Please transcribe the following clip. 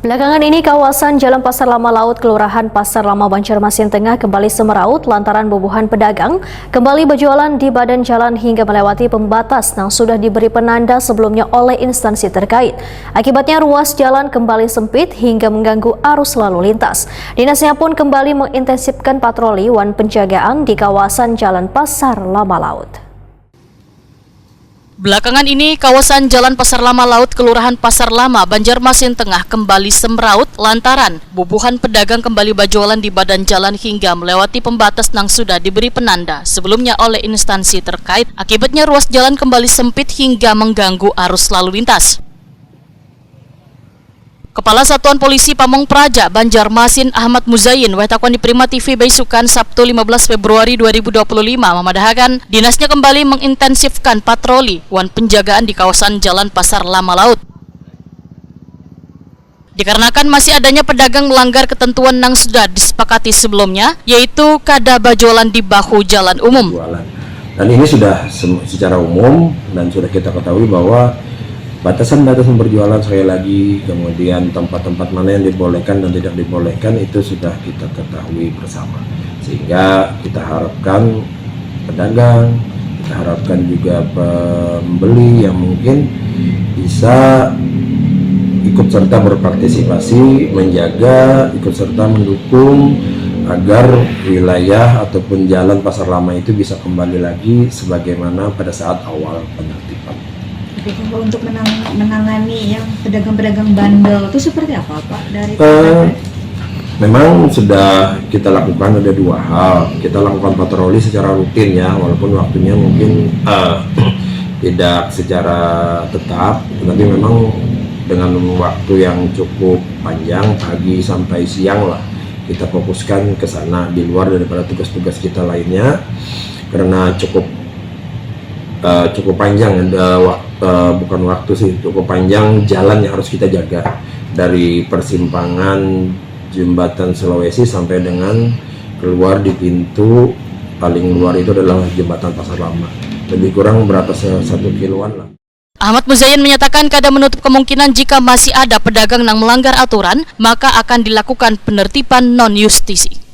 Belakangan ini kawasan Jalan Pasar Lama Laut Kelurahan Pasar Lama Banjarmasin Tengah kembali semeraut lantaran bubuhan pedagang kembali berjualan di badan jalan hingga melewati pembatas yang sudah diberi penanda sebelumnya oleh instansi terkait. Akibatnya ruas jalan kembali sempit hingga mengganggu arus lalu lintas. Dinasnya pun kembali mengintensifkan patroli wan penjagaan di kawasan Jalan Pasar Lama Laut. Belakangan ini, kawasan Jalan Pasar Lama Laut Kelurahan Pasar Lama Banjarmasin Tengah kembali semeraut lantaran bubuhan pedagang kembali berjualan di badan jalan hingga melewati pembatas yang sudah diberi penanda sebelumnya oleh instansi terkait. Akibatnya ruas jalan kembali sempit hingga mengganggu arus lalu lintas. Kepala Satuan Polisi Pamong Praja Banjarmasin Ahmad Muzayin wetakon di Prima TV Besukan Sabtu 15 Februari 2025 memadahakan dinasnya kembali mengintensifkan patroli wan penjagaan di kawasan Jalan Pasar Lama Laut. Dikarenakan masih adanya pedagang melanggar ketentuan yang sudah disepakati sebelumnya, yaitu kada berjualan di bahu jalan umum. Dan ini sudah secara umum dan sudah kita ketahui bahwa batasan-batasan berjualan sekali lagi, kemudian tempat-tempat mana yang dibolehkan dan tidak dibolehkan itu sudah kita ketahui bersama. Sehingga kita harapkan pedagang, kita harapkan juga pembeli yang mungkin bisa ikut serta berpartisipasi, menjaga, ikut serta mendukung agar wilayah ataupun jalan Pasar Lama itu bisa kembali lagi sebagaimana pada saat awal penertiban. Untuk menangani yang pedagang-pedagang bandel itu seperti apa Pak dari memang sudah kita lakukan ada dua hal. Kita lakukan patroli secara rutin ya, walaupun waktunya mungkin tidak secara tetap, tetapi memang dengan waktu yang cukup panjang, pagi sampai siang lah, kita fokuskan ke sana di luar daripada tugas-tugas kita lainnya karena cukup panjang, bukan waktu sih, cukup panjang jalan yang harus kita jaga dari persimpangan jembatan Sulawesi sampai dengan keluar di pintu paling luar itu adalah jembatan Pasar Lama, lebih kurang berapa 1 kiloan lah. Ahmad Muzayin menyatakan kada menutup kemungkinan jika masih ada pedagang yang melanggar aturan, maka akan dilakukan penertiban non-justisi.